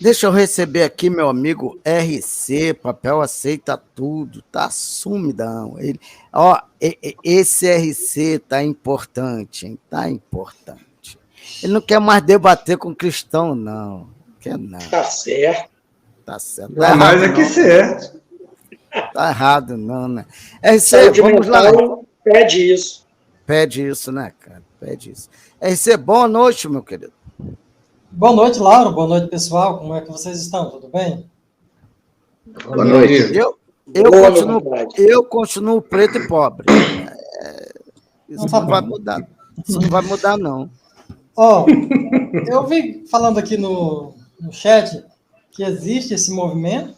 Deixa eu receber aqui meu amigo RC, papel aceita tudo, tá sumidão. Esse RC tá importante, hein? Tá importante. Ele não quer mais debater com cristão, não. Quer não. Tá certo. Tá certo. Tá Jamais errado, é que não. certo. Tá errado, não, né? RC, Saúde vamos lá. mental pede isso. Pede isso, né, cara? Pede isso. RC, boa noite, meu querido. Boa noite, Lauro. Boa noite, pessoal. Como é que vocês estão? Tudo bem? Boa noite. Eu continuo preto e pobre. Isso Então tá não vai bom. mudar. Isso não vai mudar, não. Ó, eu vi falando aqui no chat que existe esse movimento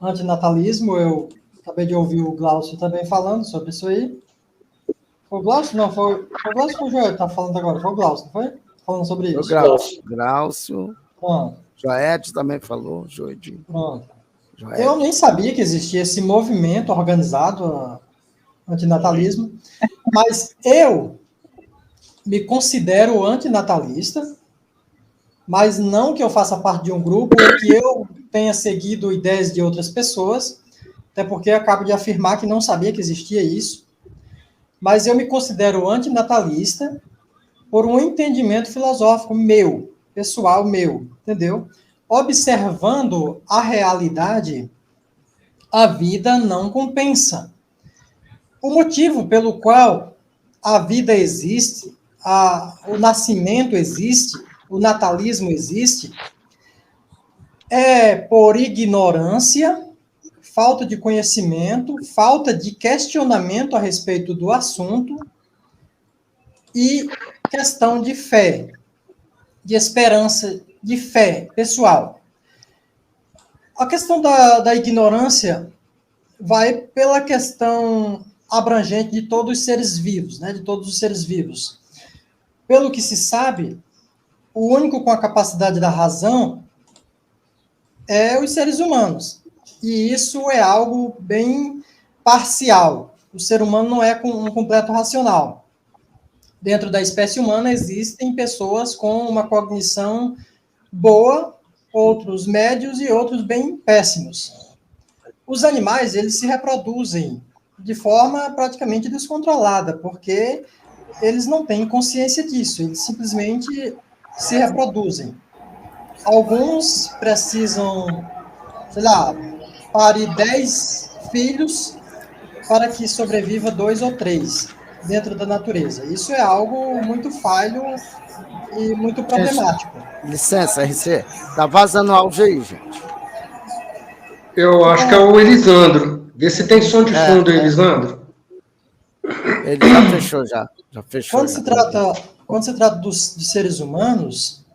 antinatalismo. Eu acabei de ouvir o Glaucio também falando sobre isso aí. Foi o Glaucio? Não, foi o Glaucio ou o Joel que tá falando agora? Foi o Glaucio, não foi? Falando sobre O isso. Glaucio, Pronto, Joed também falou, Joedinho. pronto. Joed. Eu nem sabia que existia esse movimento organizado antinatalismo, mas eu me considero antinatalista, mas não que eu faça parte de um grupo ou que eu tenha seguido ideias de outras pessoas, até porque acabo de afirmar que não sabia que existia isso, mas eu me considero antinatalista por um entendimento filosófico meu, pessoal meu, entendeu? Observando a realidade, a vida não compensa. O motivo pelo qual a vida existe, o nascimento existe, o natalismo existe, é por ignorância, falta de conhecimento, falta de questionamento a respeito do assunto e questão de fé, de esperança, de fé pessoal. A questão da ignorância vai pela questão abrangente de todos os seres vivos, né, de todos os seres vivos. Pelo que se sabe, o único com a capacidade da razão é os seres humanos. E isso é algo bem parcial. O ser humano não é um completo racional. Dentro da espécie humana existem pessoas com uma cognição boa, outros médios e outros bem péssimos. Os animais, eles se reproduzem de forma praticamente descontrolada, porque eles não têm consciência disso, eles simplesmente se reproduzem. Alguns precisam, sei lá, parir 10 filhos para que sobreviva 2 ou 3 dentro da natureza. Isso é algo muito falho e muito problemático. Licença, RC. Tá vazando áudio aí, gente. Eu acho que é o Elisandro. Vê se tem som de fundo aí, Elisandro. Ele já fechou, já. Já fechou. Quando se trata dos seres humanos,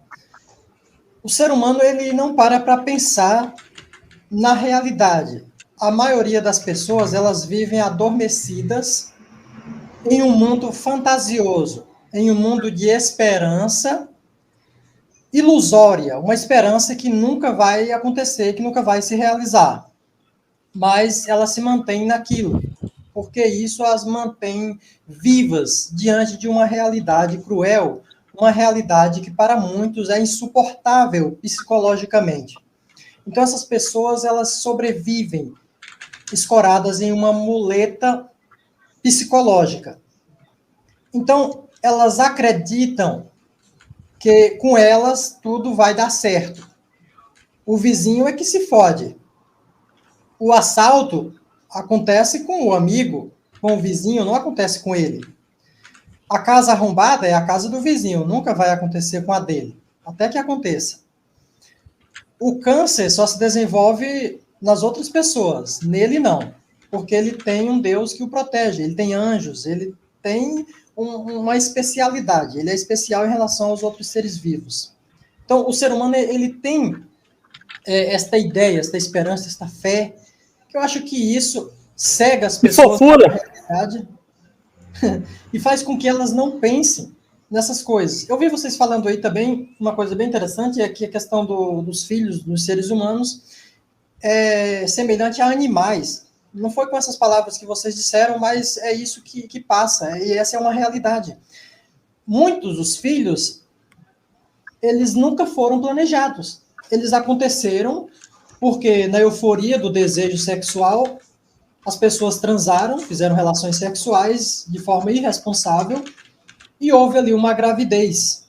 o ser humano ele não para pensar na realidade. A maioria das pessoas, elas vivem adormecidas em um mundo fantasioso, em um mundo de esperança ilusória, uma esperança que nunca vai acontecer, que nunca vai se realizar. Mas ela se mantém naquilo, porque isso as mantém vivas diante de uma realidade cruel, uma realidade que para muitos é insuportável psicologicamente. Então essas pessoas, elas sobrevivem escoradas em uma muleta psicológica. Então, elas acreditam que com elas tudo vai dar certo. O vizinho é que se fode. O assalto acontece com o amigo, com o vizinho, não acontece com ele. A casa arrombada é a casa do vizinho, nunca vai acontecer com a dele, até que aconteça. O câncer só se desenvolve nas outras pessoas, nele não, porque ele tem um Deus que o protege, ele tem anjos, ele tem uma especialidade, ele é especial em relação aos outros seres vivos. Então, o ser humano, ele tem esta ideia, esta esperança, esta fé, que eu acho que isso cega as pessoas da realidade e faz com que elas não pensem nessas coisas. Eu vi vocês falando aí também, uma coisa bem interessante, é que a questão dos filhos, dos seres humanos, é semelhante a animais. Não foi com essas palavras que vocês disseram, mas é isso que passa, e essa é uma realidade. Muitos dos filhos, eles nunca foram planejados. eles aconteceram porque, na euforia do desejo sexual, as pessoas transaram, fizeram relações sexuais de forma irresponsável e houve ali uma gravidez.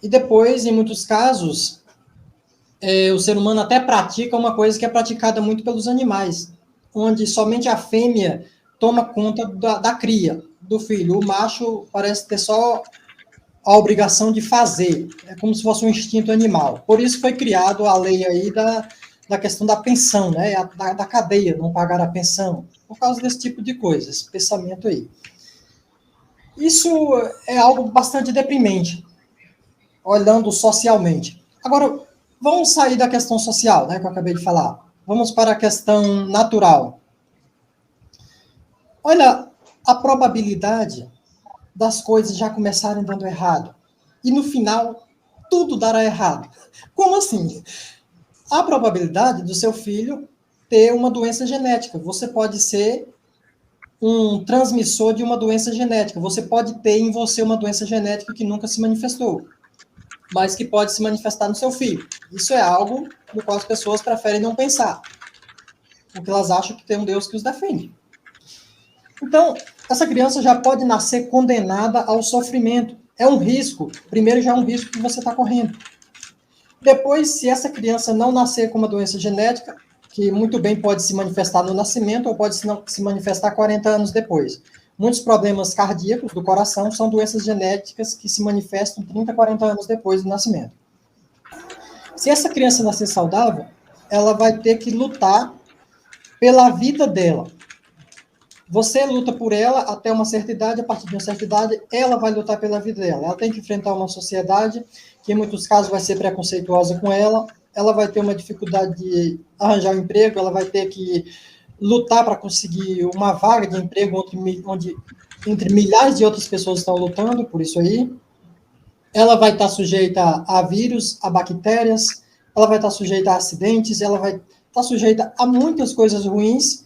E depois, em muitos casos, o ser humano até pratica uma coisa que é praticada muito pelos animais, onde somente a fêmea toma conta da cria, do filho. O macho parece ter só a obrigação de fazer, é como se fosse um instinto animal. Por isso foi criado a lei aí da questão da pensão, né? Da cadeia, não pagar a pensão, por causa desse tipo de coisa, esse pensamento aí. Isso é algo bastante deprimente, olhando socialmente. Agora, vamos sair da questão social, né, que eu acabei de falar. Vamos para a questão natural. Olha, a probabilidade das coisas já começarem dando errado. E no final, tudo dará errado. Como assim? A probabilidade do seu filho ter uma doença genética. Você pode ser um transmissor de uma doença genética. Você pode ter em você uma doença genética que nunca se manifestou, mas que pode se manifestar no seu filho. Isso é algo no qual as pessoas preferem não pensar, porque elas acham que tem um Deus que os defende. Então, essa criança já pode nascer condenada ao sofrimento. É um risco. Primeiro, já é um risco que você está correndo. Depois, se essa criança não nascer com uma doença genética, que muito bem pode se manifestar no nascimento ou pode se manifestar 40 anos depois. Muitos problemas cardíacos do coração são doenças genéticas que se manifestam 30, 40 anos depois do nascimento. Se essa criança nascer saudável, ela vai ter que lutar pela vida dela. Você luta por ela até uma certa idade, a partir de uma certa idade, ela vai lutar pela vida dela. Ela tem que enfrentar uma sociedade que, em muitos casos, vai ser preconceituosa com ela vai ter uma dificuldade de arranjar um emprego, ela vai ter que lutar para conseguir uma vaga de emprego onde entre milhares de outras pessoas estão lutando por isso aí. Ela vai estar sujeita a vírus, a bactérias, ela vai estar sujeita a acidentes, ela vai estar sujeita a muitas coisas ruins,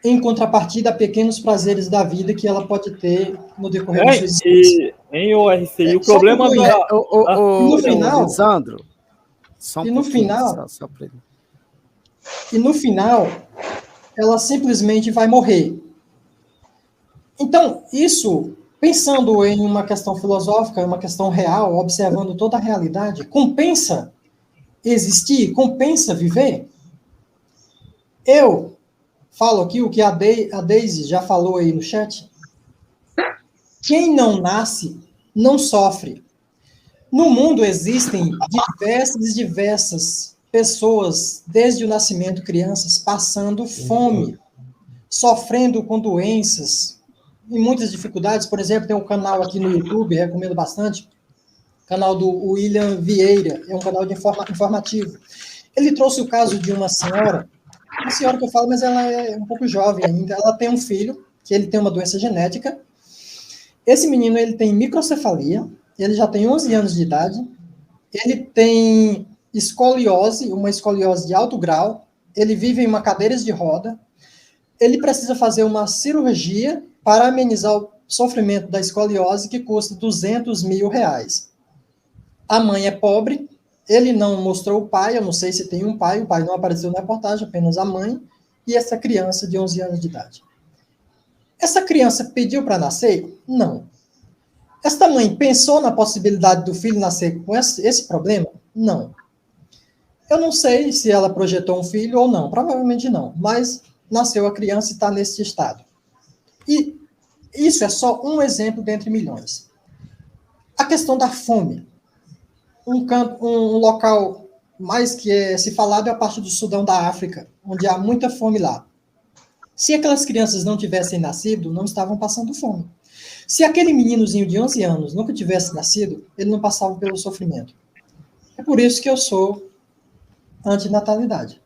em contrapartida a pequenos prazeres da vida que ela pode ter no decorrer da sua existência. Em ORCI, o problema no final, Lisandro, e no final, ela simplesmente vai morrer. Então, isso, pensando em uma questão filosófica, uma questão real, observando toda a realidade, compensa existir? Compensa viver? Eu falo aqui o que a Daisy já falou aí no chat. Quem não nasce, não sofre. No mundo existem diversas pessoas, desde o nascimento, crianças, passando fome, sofrendo com doenças, e muitas dificuldades. Por exemplo, tem um canal aqui no YouTube, recomendo bastante, o canal do William Vieira, é um canal de informativo. Ele trouxe o caso de uma senhora que eu falo, mas ela é um pouco jovem ainda, ela tem um filho, que ele tem uma doença genética. Esse menino, ele tem microcefalia, ele já tem 11 anos de idade, ele tem escoliose, uma escoliose de alto grau, ele vive em uma cadeira de roda, ele precisa fazer uma cirurgia para amenizar o sofrimento da escoliose, que custa R$200 mil. A mãe é pobre, ele não mostrou o pai, eu não sei se tem um pai, o pai não apareceu na reportagem, apenas a mãe, e essa criança de 11 anos de idade. Essa criança pediu para nascer? Não. Esta mãe pensou na possibilidade do filho nascer com esse problema? Não. Eu não sei se ela projetou um filho ou não, provavelmente não, mas nasceu a criança e está nesse estado. E isso é só um exemplo dentre milhões. A questão da fome. Um local mais que se falado é a parte do Sudão da África, onde há muita fome lá. Se aquelas crianças não tivessem nascido, não estavam passando fome. Se aquele meninozinho de 11 anos nunca tivesse nascido, ele não passava pelo sofrimento. É por isso que eu sou antinatalidade.